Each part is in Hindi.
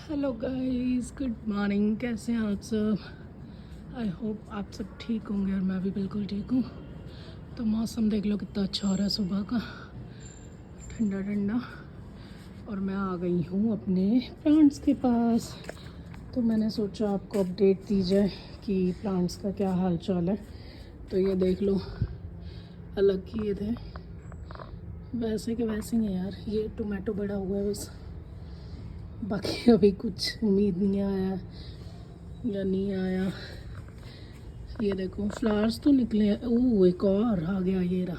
Hello guys, good morning. कैसे हैं आप सब? आई होप आप सब ठीक होंगे और मैं भी बिल्कुल ठीक हूँ। तो मौसम देख लो कितना अच्छा हो रहा है सुबह का, ठंडा ठंडा। और मैं आ गई हूँ अपने प्लांट्स के पास। तो मैंने सोचा आपको अपडेट दी जाए कि प्लांट्स का क्या हाल चाल है। तो ये देख लो, अलग किए थे, वैसे के वैसे ही हैं यार। ये टोमेटो बड़ा हुआ है बस, बाकी अभी कुछ उम्मीद नहीं आया या नहीं आया। ये देखो फ्लावर्स तो निकले हैं। ओह, एक और आ गया, ये रहा।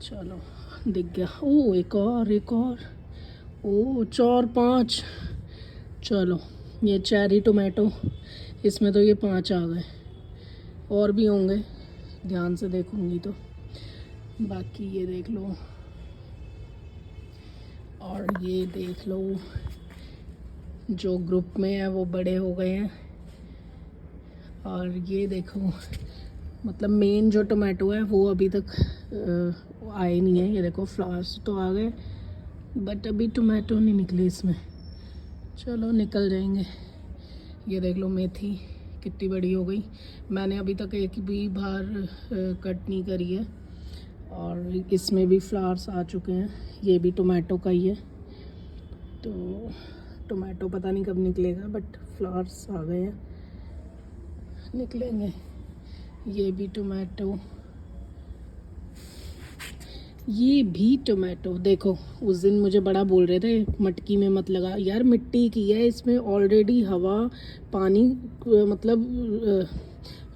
चलो, दिख गया। ओह, एक और। ओह, 4 5। चलो, ये चेरी टोमेटो, इसमें तो ये 5 आ गए। और भी होंगे, ध्यान से देखूंगी तो। बाकी ये देख लो, और ये देख लो, जो ग्रुप में है वो बड़े हो गए हैं। और ये देखो, मतलब मेन जो टोमेटो है वो अभी तक आए नहीं है। ये देखो फ्लावर्स तो आ गए, बट अभी टोमेटो नहीं निकले इसमें। चलो, निकल जाएंगे। ये देख लो, मेथी कितनी बड़ी हो गई। मैंने अभी तक एक भी बार कट नहीं करी है। और इसमें भी फ्लावर्स आ चुके हैं। ये भी टोमेटो का ही है। तो टोमेटो पता नहीं कब निकलेगा, बट फ्लावर्स आ गए हैं, निकलेंगे। ये भी टोमेटो, ये भी टोमेटो। देखो, उस दिन मुझे बड़ा बोल रहे थे मटकी में मत लगा। यार मिट्टी की है, इसमें ऑलरेडी हवा पानी, मतलब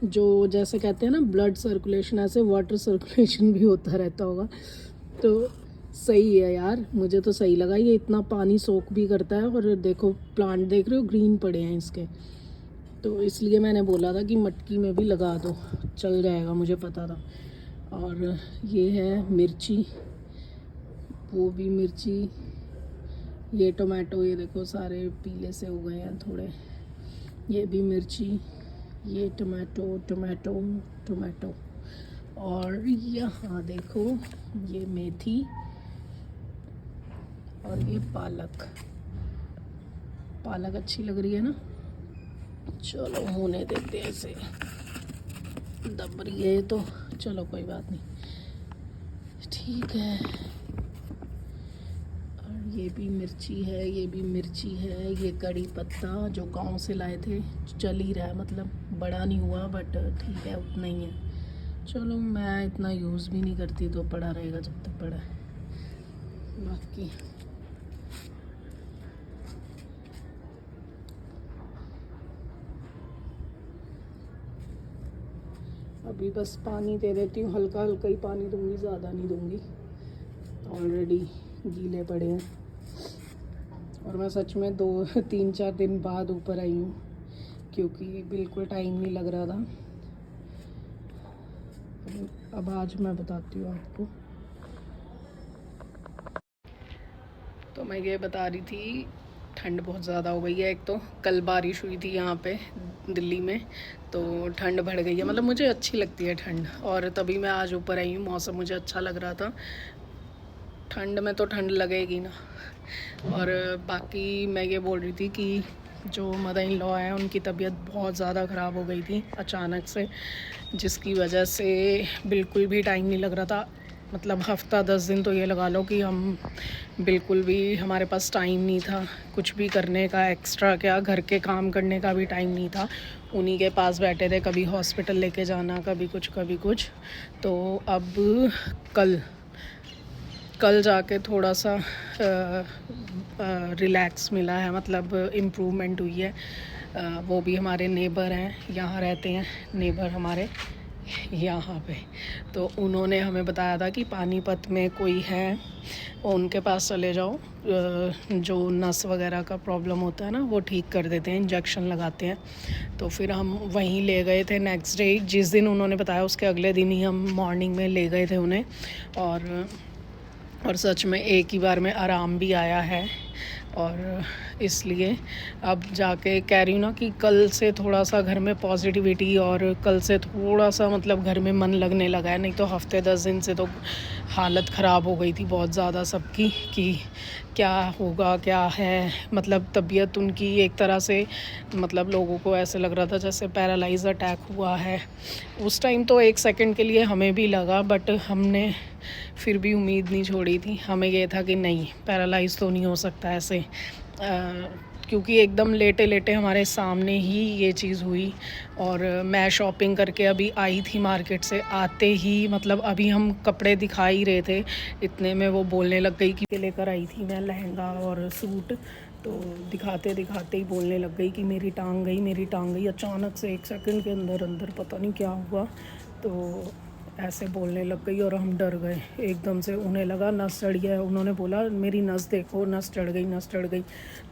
जो जैसे कहते हैं ना ब्लड सर्कुलेशन, ऐसे वाटर सर्कुलेशन भी होता रहता होगा। तो सही है यार, मुझे तो सही लगा। ये इतना पानी सोख भी करता है। और देखो प्लांट देख रहे हो, ग्रीन पड़े हैं इसके। तो इसलिए मैंने बोला था कि मटकी में भी लगा दो, चल जाएगा, मुझे पता था। और ये है मिर्ची, वो भी मिर्ची। ये टोमेटो, ये देखो सारे पीले से हो गए हैं थोड़े। ये भी मिर्ची, ये टोमेटो टोमेटो टोमेटो। और यहाँ देखो, ये मेथी और ये पालक। पालक अच्छी लग रही है ना। चलो, होने देते हैं इसे, दब रही है तो। चलो, कोई बात नहीं, ठीक है। और ये भी मिर्ची है, ये भी मिर्ची है। ये कड़ी पत्ता जो गांव से लाए थे, चल ही रहा है, मतलब बड़ा नहीं हुआ, बट ठीक है, उतना ही है। चलो, मैं इतना यूज़ भी नहीं करती, तो पड़ा रहेगा जब तक पड़ा है। बाकी अभी बस पानी दे देती हूँ, हल्का हल्का ही पानी दूंगी, ज़्यादा नहीं दूंगी। ऑलरेडी गीले पड़े हैं। और मैं सच में 2 3 4 दिन बाद ऊपर आई हूँ, क्योंकि बिल्कुल टाइम नहीं लग रहा था। अब आज मैं बताती हूँ आपको। तो मैं ये बता रही थी, ठंड बहुत ज़्यादा हो गई है। एक तो कल बारिश हुई थी यहाँ पे दिल्ली में, तो ठंड बढ़ गई है। मतलब मुझे अच्छी लगती है ठंड, और तभी मैं आज ऊपर आई हूँ। मौसम मुझे अच्छा लग रहा था। ठंड में तो ठंड लगेगी ना। और बाकी मैं ये बोल रही थी कि जो मदर इन लॉ हैं, उनकी तबीयत बहुत ज़्यादा ख़राब हो गई थी अचानक से, जिसकी वजह से बिल्कुल भी टाइम नहीं लग रहा था। मतलब हफ़्ता 10 दिन तो ये लगा लो कि हम बिल्कुल भी, हमारे पास टाइम नहीं था कुछ भी करने का। एक्स्ट्रा क्या, घर के काम करने का भी टाइम नहीं था। उन्हीं के पास बैठे थे, कभी हॉस्पिटल लेके जाना, कभी कुछ कभी कुछ। तो अब कल जाके थोड़ा सा रिलैक्स मिला है, मतलब इम्प्रूवमेंट हुई है। वो भी हमारे नेबर हैं, यहाँ रहते हैं नेबर हमारे यहाँ पे। तो उन्होंने हमें बताया था कि पानीपत में कोई है, उनके पास चले जाओ। जो नस वगैरह का प्रॉब्लम होता है ना, वो ठीक कर देते हैं, इंजेक्शन लगाते हैं। तो फिर हम वहीं ले गए थे नेक्स्ट डे। जिस दिन उन्होंने बताया उसके अगले दिन ही हम मॉर्निंग में ले गए थे उन्हें। और सच में एक ही बार में आराम भी आया है। और इसलिए अब जाके कह रही हूँ ना कि कल से थोड़ा सा घर में पॉजिटिविटी, और कल से थोड़ा सा मतलब घर में मन लगने लगा है। नहीं तो हफ्ते 10 दिन से तो हालत ख़राब हो गई थी बहुत ज़्यादा सबकी, कि क्या होगा क्या है, मतलब तबीयत उनकी एक तरह से, मतलब लोगों को ऐसे लग रहा था जैसे पैरालाइज अटैक हुआ है। उस टाइम तो 1 सेकंड के लिए हमें भी लगा, बट हमने फिर भी उम्मीद नहीं छोड़ी थी। हमें ये था कि नहीं, पैरालाइज़ तो नहीं हो सकता ऐसे, क्योंकि एकदम लेटे लेटे हमारे सामने ही ये चीज़ हुई। और मैं शॉपिंग करके अभी आई थी मार्केट से, आते ही मतलब अभी हम कपड़े दिखा ही रहे थे, इतने में वो बोलने लग गई कि लेकर आई थी मैं लहंगा और सूट, तो दिखाते दिखाते ही बोलने लग गई कि मेरी टांग गई, मेरी टांग गई। अचानक से 1 सेकंड के अंदर अंदर पता नहीं क्या हुआ, तो ऐसे बोलने लग गई और हम डर गए एकदम से। उन्हें लगा नस चढ़ गया, उन्होंने बोला मेरी नस देखो, नस चढ़ गई, नस चढ़ गई।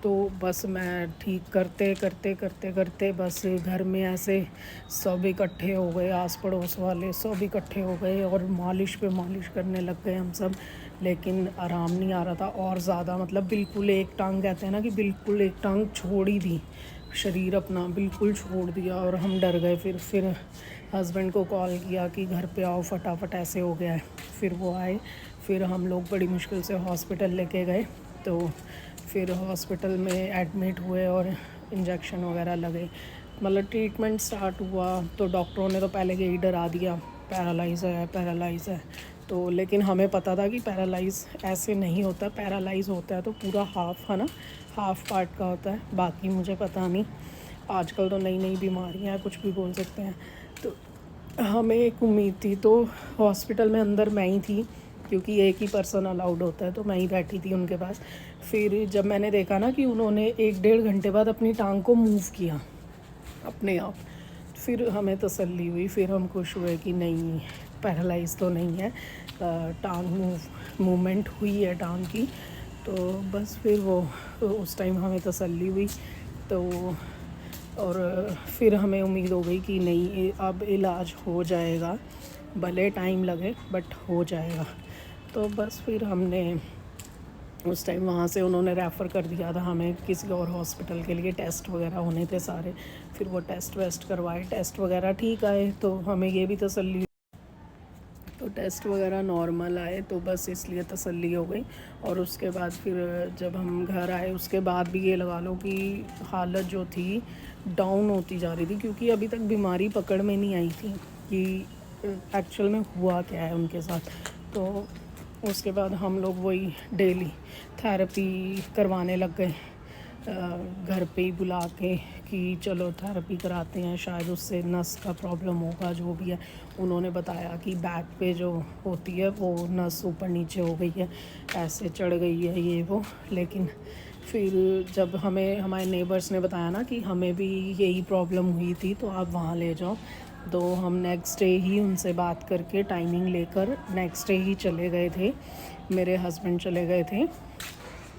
तो बस मैं ठीक करते करते करते करते बस घर में ऐसे सब इकट्ठे हो गए, आस पड़ोस वाले सब इकट्ठे हो गए और मालिश पे मालिश करने लग गए हम सब। लेकिन आराम नहीं आ रहा था और ज़्यादा, मतलब बिल्कुल एक टांग, कहते हैं ना कि बिल्कुल एक टांग छोड़ ही दी, शरीर अपना बिल्कुल छोड़ दिया। और हम डर गए। फिर हस्बैंड को कॉल किया कि घर पे आओ फटाफट, ऐसे हो गया है। फिर वो आए, फिर हम लोग बड़ी मुश्किल से हॉस्पिटल लेके गए। तो फिर हॉस्पिटल में एडमिट हुए और इंजेक्शन वगैरह लगे, मतलब ट्रीटमेंट स्टार्ट हुआ। तो डॉक्टरों ने तो पहले यही डरा दिया, पैरालाइज़ है, पैरालाइज़ है। तो लेकिन हमें पता था कि पैरालाइज़ ऐसे नहीं होता, पैरालाइज़ होता है तो पूरा हाफ, है ना, हाफ पार्ट का होता है, बाकी मुझे पता नहीं। आजकल तो नई नई बीमारियां हैं, कुछ भी बोल सकते हैं। तो हमें एक उम्मीद थी, तो हॉस्पिटल में अंदर मैं ही थी, क्योंकि एक ही पर्सन अलाउड होता है, तो मैं ही बैठी थी उनके पास। फिर जब मैंने देखा ना कि उन्होंने 1-1.5 घंटे बाद अपनी टांग को मूव किया अपने आप, फिर हमें तसल्ली हुई, फिर हम खुश हुए कि नहीं, पैरालाइज तो नहीं है, टांग मूवमेंट हुई है टांग की। तो बस फिर वो उस टाइम हमें तसल्ली हुई। तो और फिर हमें उम्मीद हो गई कि नहीं, अब इलाज हो जाएगा, भले टाइम लगे बट हो जाएगा। तो बस फिर हमने उस टाइम वहाँ से उन्होंने रेफ़र कर दिया था हमें किसी और हॉस्पिटल के लिए, टेस्ट वगैरह होने थे सारे। फिर वो टेस्ट वेस्ट करवाए, टेस्ट वगैरह ठीक आए, तो हमें ये भी तसल्ली, तो टेस्ट वगैरह नॉर्मल आए, तो बस इसलिए तसल्ली हो गई। और उसके बाद फिर जब हम घर आए, उसके बाद भी ये लगा लो कि हालत जो थी डाउन होती जा रही थी, क्योंकि अभी तक बीमारी पकड़ में नहीं आई थी कि एक्चुअल में हुआ क्या है उनके साथ। तो उसके बाद हम लोग वही डेली थेरेपी करवाने लग गए, घर पे ही बुला के कि चलो थेरेपी कराते हैं, शायद उससे नस का प्रॉब्लम होगा, जो भी है। उन्होंने बताया कि बैक पे जो होती है वो नस ऊपर नीचे हो गई है, ऐसे चढ़ गई है ये वो। लेकिन फिर जब हमें हमारे नेबर्स ने बताया ना कि हमें भी यही प्रॉब्लम हुई थी, तो आप वहाँ ले जाओ, तो हम नेक्स्ट डे ही उनसे बात करके टाइमिंग लेकर नेक्स्ट डे ही चले गए थे। मेरे हस्बैंड चले गए थे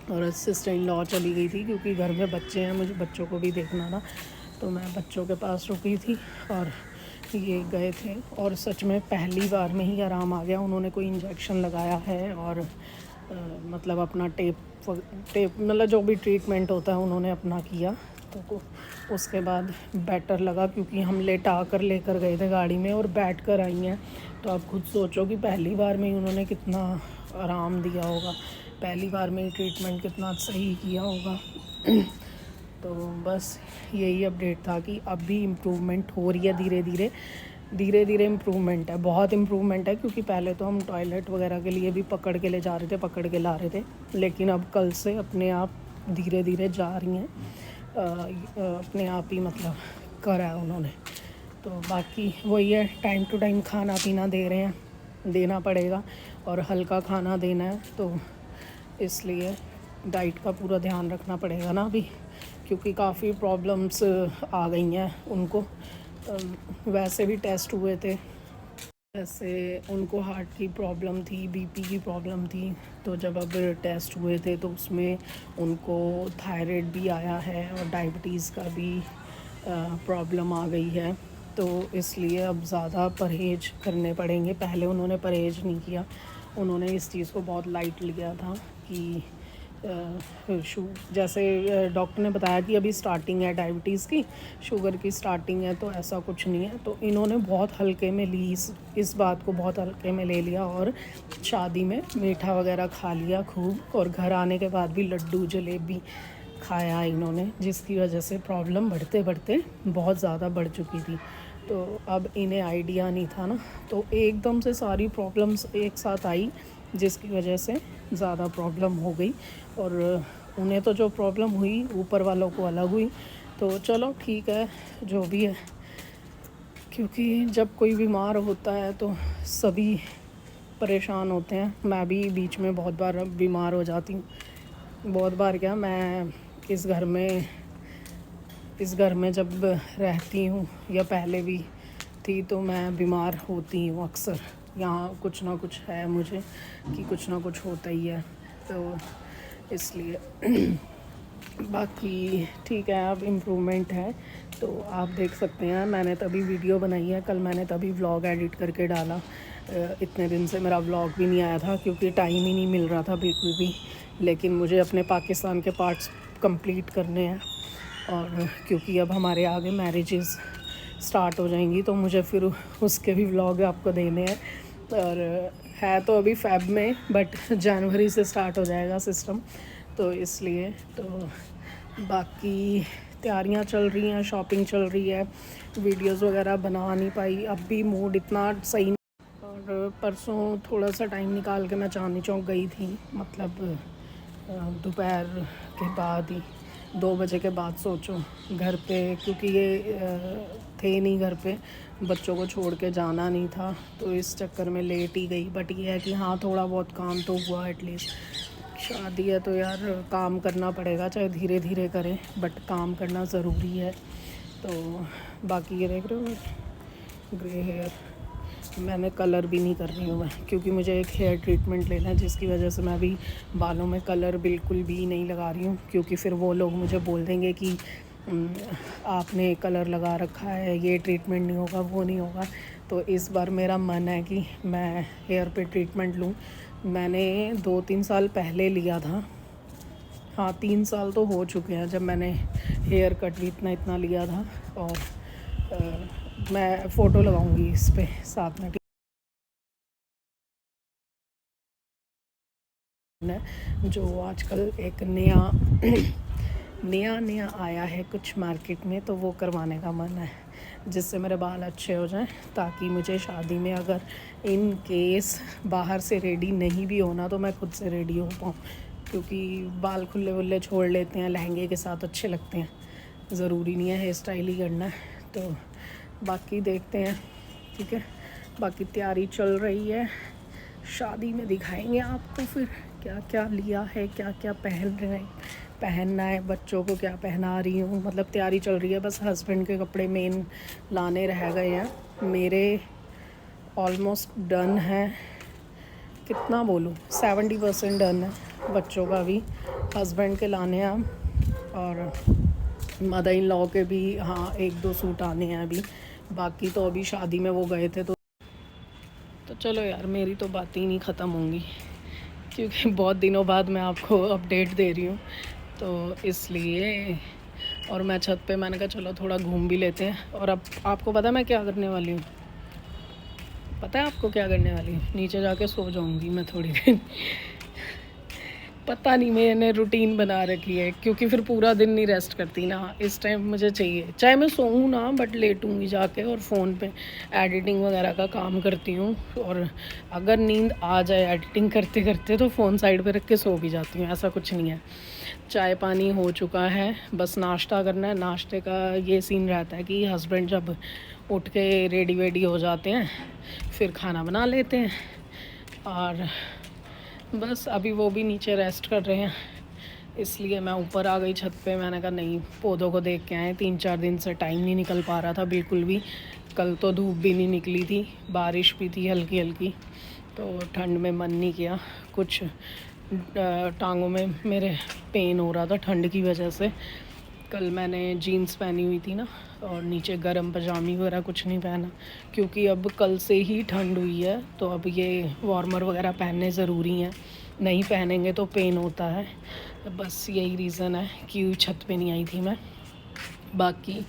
और सिस्टर इन लॉ चली गई थी, क्योंकि घर में बच्चे हैं, मुझे बच्चों को भी देखना था, तो मैं बच्चों के पास रुकी थी और ये गए थे। और सच में पहली बार में ही आराम आ गया। उन्होंने कोई इंजेक्शन लगाया है और मतलब अपना टेप मतलब जो भी ट्रीटमेंट होता है उन्होंने अपना किया। तो उसके बाद बेटर लगा, क्योंकि हम लेटा कर लेकर गए थे गाड़ी में और बैठ कर आई हैं। तो आप खुद सोचो कि पहली बार में ही उन्होंने कितना आराम दिया होगा, पहली बार में ही ट्रीटमेंट कितना सही किया होगा। तो बस यही अपडेट था कि अब भी इम्प्रूवमेंट हो रही है, धीरे धीरे इम्प्रूवमेंट है, बहुत इम्प्रूवमेंट है। क्योंकि पहले तो हम टॉयलेट वगैरह के लिए भी पकड़ के ले जा रहे थे, पकड़ के ला रहे थे, लेकिन अब कल से अपने आप धीरे धीरे जा रही हैं, अपने आप ही मतलब करा है उन्होंने। तो बाकी वही है, टाइम टू टाइम खाना पीना दे रहे हैं, देना पड़ेगा, और हल्का खाना देना है, तो इसलिए डाइट का पूरा ध्यान रखना पड़ेगा ना अभी, क्योंकि काफ़ी प्रॉब्लम्स आ गई हैं उनको। वैसे भी टेस्ट हुए थे, जैसे उनको हार्ट की प्रॉब्लम थी, बीपी की प्रॉब्लम थी, तो जब अब टेस्ट हुए थे तो उसमें उनको थायराइड भी आया है और डायबिटीज़ का भी प्रॉब्लम आ गई है। तो इसलिए अब ज़्यादा परहेज़ करने पड़ेंगे। पहले उन्होंने परहेज़ नहीं किया, उन्होंने इस चीज़ को बहुत लाइट लिया था कि जैसे डॉक्टर ने बताया कि अभी स्टार्टिंग है डायबिटीज़ की, शुगर की स्टार्टिंग है, तो ऐसा कुछ नहीं है। तो इन्होंने बहुत हल्के में ली, इस बात को बहुत हल्के में ले लिया और शादी में मीठा वगैरह खा लिया खूब, और घर आने के बाद भी लड्डू जलेबी खाया इन्होंने, जिसकी वजह से प्रॉब्लम बढ़ते बढ़ते बहुत ज़्यादा बढ़ चुकी थी। तो अब इन्हें आइडिया नहीं था ना, तो एकदम से सारी प्रॉब्लम्स एक साथ आई, जिसकी वजह से ज़्यादा प्रॉब्लम हो गई। और उन्हें तो जो प्रॉब्लम हुई ऊपर वालों को अलग हुई। तो चलो ठीक है, जो भी है, क्योंकि जब कोई बीमार होता है तो सभी परेशान होते हैं। मैं भी बीच में बहुत बार बीमार हो जाती हूँ, बहुत बार क्या, मैं इस घर में जब रहती हूँ या पहले भी थी तो मैं बीमार होती हूँ अक्सर। यहाँ कुछ ना कुछ है मुझे कि कुछ ना कुछ होता ही है, तो इसलिए बाकी ठीक है, अब इम्प्रूवमेंट है। तो आप देख सकते हैं, मैंने तभी वीडियो बनाई है, कल मैंने तभी व्लॉग एडिट करके डाला। इतने दिन से मेरा व्लॉग भी नहीं आया था क्योंकि टाइम ही नहीं मिल रहा था बिल्कुल भी। लेकिन मुझे अपने पाकिस्तान के पार्ट्स कंप्लीट करने हैं, और क्योंकि अब हमारे आगे मैरिजेस स्टार्ट हो जाएंगी तो मुझे फिर उसके भी व्लॉग आपको देने हैं। और है तो अभी फ़ेब में, बट जनवरी से स्टार्ट हो जाएगा सिस्टम, तो इसलिए। तो बाकी तैयारियां चल रही हैं, शॉपिंग चल रही है, वीडियोस वगैरह बना नहीं पाई, अब भी मूड इतना सही नहीं। और परसों थोड़ा सा टाइम निकाल के मैं चांदनी चौक गई थी, मतलब दोपहर के बाद ही, 2 बजे के बाद। सोचो घर पे, क्योंकि ये थे नहीं घर पे, बच्चों को छोड़ के जाना नहीं था, तो इस चक्कर में लेट ही गई। बट ये है कि हाँ, थोड़ा बहुत काम तो हुआ एटलीस्ट। शादी है तो यार काम करना पड़ेगा, चाहे धीरे धीरे करें, बट काम करना ज़रूरी है। तो बाकी ये देख रहे हो ग्रे हेयर, मैंने कलर भी नहीं कर रही हूँ मैं, क्योंकि मुझे एक हेयर ट्रीटमेंट लेना है, जिसकी वजह से मैं भी बालों में कलर बिल्कुल भी नहीं लगा रही हूँ। क्योंकि फिर वो लोग मुझे बोल देंगे कि आपने कलर लगा रखा है, ये ट्रीटमेंट नहीं होगा, वो नहीं होगा। तो इस बार मेरा मन है कि मैं हेयर पे ट्रीटमेंट लूँ। मैंने 2-3 साल पहले लिया था, हाँ 3 साल तो हो चुके हैं जब मैंने हेयर कट भी इतना लिया था। और मैं फ़ोटो लगाऊंगी इस पे साथ में, जो आजकल एक नया आया है कुछ मार्केट में, तो वो करवाने का मन है, जिससे मेरे बाल अच्छे हो जाएं, ताकि मुझे शादी में अगर इन केस बाहर से रेडी नहीं भी होना तो मैं खुद से रेडी हो पाऊँ। क्योंकि बाल खुले वुल्ले छोड़ लेते हैं, लहंगे के साथ अच्छे लगते हैं, ज़रूरी नहीं है हेयर स्टाइल ही करना है। तो बाकी देखते हैं, ठीक है। बाकी तैयारी चल रही है, शादी में दिखाएंगे आपको फिर क्या क्या लिया है, क्या क्या पहनना है, बच्चों को क्या पहना रही हूँ। मतलब तैयारी चल रही है, बस हस्बैंड के कपड़े मेन लाने रह गए हैं। मेरे ऑलमोस्ट डन है, कितना बोलूँ, 70% डन है। बच्चों का भी, हस्बैंड के लाने हैं, और मदर इन लॉ के भी हाँ 1-2 सूट आने हैं अभी। बाकी तो अभी शादी में वो गए थे, तो चलो यार, मेरी तो बातें ही नहीं ख़त्म होंगी, क्योंकि बहुत दिनों बाद मैं आपको अपडेट दे रही हूँ, तो इसलिए। और मैं छत पे, मैंने कहा चलो थोड़ा घूम भी लेते हैं। और अब आपको पता है मैं क्या करने वाली हूँ? पता है आपको क्या करने वाली हूँ? नीचे जाके सो जाऊँगी मैं थोड़ी देर। पता नहीं, मैंने रूटीन बना रखी है, क्योंकि फिर पूरा दिन नहीं रेस्ट करती ना। इस टाइम मुझे चाहिए, चाहे मैं सोऊं ना, बट लेटूंगी जाके और फ़ोन पे एडिटिंग वगैरह का काम करती हूँ। और अगर नींद आ जाए एडिटिंग करते करते तो फ़ोन साइड पे रख के सो भी जाती हूँ, ऐसा कुछ नहीं है। चाय पानी हो चुका है, बस नाश्ता करना है। नाश्ते का ये सीन रहता है कि हस्बैंड जब उठ के रेडी वेडी हो जाते हैं, फिर खाना बना लेते हैं। और बस अभी वो भी नीचे रेस्ट कर रहे हैं, इसलिए मैं ऊपर आ गई छत पे। मैंने कहा नहीं, पौधों को देख के आए, 3-4 दिन से टाइम नहीं निकल पा रहा था बिल्कुल भी। कल तो धूप भी नहीं निकली थी, बारिश भी थी हल्की हल्की, तो ठंड में मन नहीं किया। कुछ टांगों में मेरे पेन हो रहा था ठंड की वजह से। कल मैंने जीन्स पहनी हुई थी ना, और नीचे गर्म पजामी वगैरह कुछ नहीं पहना, क्योंकि अब कल से ही ठंड हुई है, तो अब ये वार्मर वगैरह पहनने ज़रूरी हैं। नहीं पहनेंगे तो पेन होता है, तो बस यही रीज़न है कि छत पे नहीं आई थी मैं। बाकी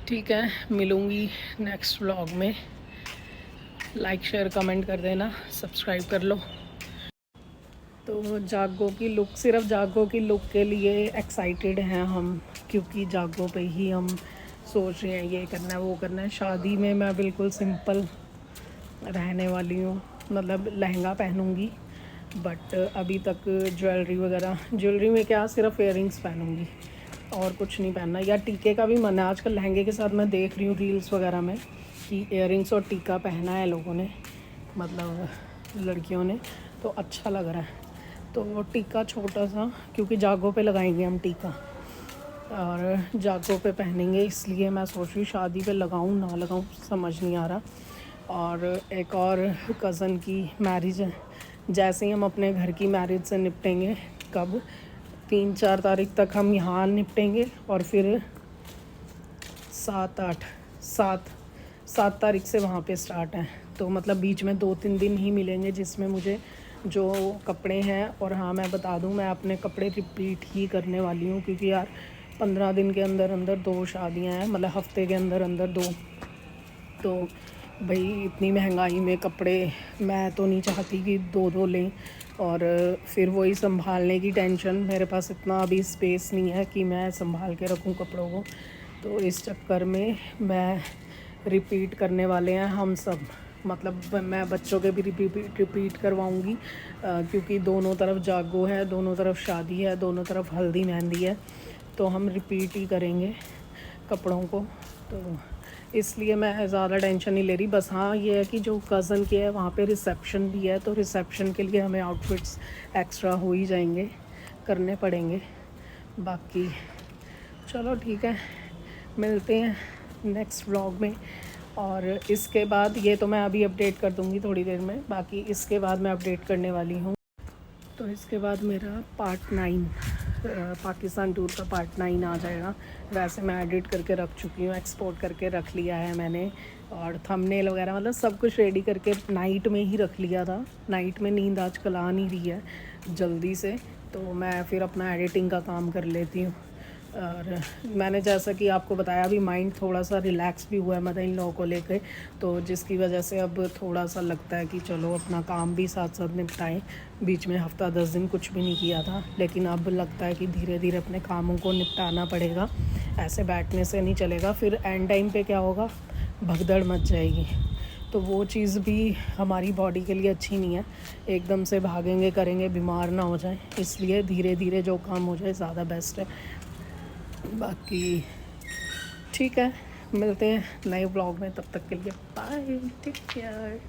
ठीक है, मिलूँगी नेक्स्ट व्लॉग में। लाइक शेयर कमेंट कर देना, सब्सक्राइब कर लो। तो जागो की लुक, सिर्फ जागो की लुक के लिए एक्साइटेड हैं हम, क्योंकि जागो पे ही हम सोच रहे हैं ये करना है वो करना है। शादी में मैं बिल्कुल सिंपल रहने वाली हूँ, मतलब लहंगा पहनूँगी, बट अभी तक ज्वेलरी में क्या, सिर्फ इयररिंग्स पहनूँगी और कुछ नहीं पहनना। या टीके का भी मन है, आजकल लहंगे के साथ मैं देख रही हूँ रील्स वगैरह में कि इयररिंग्स और टीका पहना है लोगों ने, मतलब लड़कियों ने, तो अच्छा लग रहा है। तो टीका छोटा सा, क्योंकि जागो पे लगाएंगे हम टीका और जागो पे पहनेंगे, इसलिए मैं सोच रही हूँ शादी पे लगाऊँ ना लगाऊँ समझ नहीं आ रहा। और एक और कज़न की मैरिज है, जैसे ही हम अपने घर की मैरिज से निपटेंगे, कब 3-4 तारीख तक हम यहाँ निपटेंगे और फिर 7 तारीख से वहाँ पे स्टार्ट है। तो मतलब बीच में 2-3 दिन ही मिलेंगे जिसमें मुझे जो कपड़े हैं, और हाँ मैं बता दूँ मैं अपने कपड़े रिपीट ही करने वाली हूँ, क्योंकि यार 15 दिन के अंदर अंदर 2 शादियाँ हैं, मतलब हफ्ते के अंदर अंदर 2। तो भाई इतनी महंगाई में कपड़े मैं तो नहीं चाहती कि 2-2 लें, और फिर वही संभालने की टेंशन, मेरे पास इतना अभी स्पेस नहीं है कि मैं संभाल के रखूं कपड़ों को। तो इस चक्कर में मैं रिपीट करने वाले हैं हम सब, मतलब मैं बच्चों के भी रिपीट करवाऊंगी, क्योंकि दोनों तरफ जागो है, दोनों तरफ शादी है, दोनों तरफ हल्दी मेहंदी है, तो हम रिपीट ही करेंगे कपड़ों को। तो इसलिए मैं ज़्यादा टेंशन नहीं ले रही। बस हाँ ये है कि जो कज़न के है वहाँ पे रिसेप्शन भी है, तो रिसेप्शन के लिए हमें आउटफिट्स एक्स्ट्रा हो ही जाएंगे, करने पड़ेंगे। बाकी चलो ठीक है, मिलते हैं नेक्स्ट व्लॉग में। और इसके बाद ये तो मैं अभी अपडेट कर दूँगी थोड़ी देर में, बाकी इसके बाद मैं अपडेट करने वाली हूँ। तो इसके बाद मेरा पार्ट 9 पाकिस्तान टूर का पार्ट 9 आ जाएगा। वैसे मैं एडिट करके रख चुकी हूँ, एक्सपोर्ट करके रख लिया है मैंने, और थंबनेल वगैरह मतलब सब कुछ रेडी करके नाइट में ही रख लिया था। नाइट में नींद आजकल आ नहीं रही है जल्दी से, तो मैं फिर अपना एडिटिंग का काम कर लेती हूँ। और मैंने जैसा कि आपको बताया अभी माइंड थोड़ा सा रिलैक्स भी हुआ है मदर इन लॉ को लेकर, तो जिसकी वजह से अब थोड़ा सा लगता है कि चलो अपना काम भी साथ साथ निपटाएं। बीच में हफ्ता 10 दिन कुछ भी नहीं किया था, लेकिन अब लगता है कि धीरे धीरे अपने कामों को निपटाना पड़ेगा, ऐसे बैठने से नहीं चलेगा। फिर एंड टाइम पे क्या होगा, भगदड़ मच जाएगी, तो वो चीज़ भी हमारी बॉडी के लिए अच्छी नहीं है। एकदम से भागेंगे करेंगे, बीमार ना हो जाए, इसलिए धीरे धीरे जो काम हो जाए ज़्यादा बेस्ट है। बाकी ठीक है, मिलते हैं नए ब्लॉग में, तब तक के लिए बाय, टेक केयर।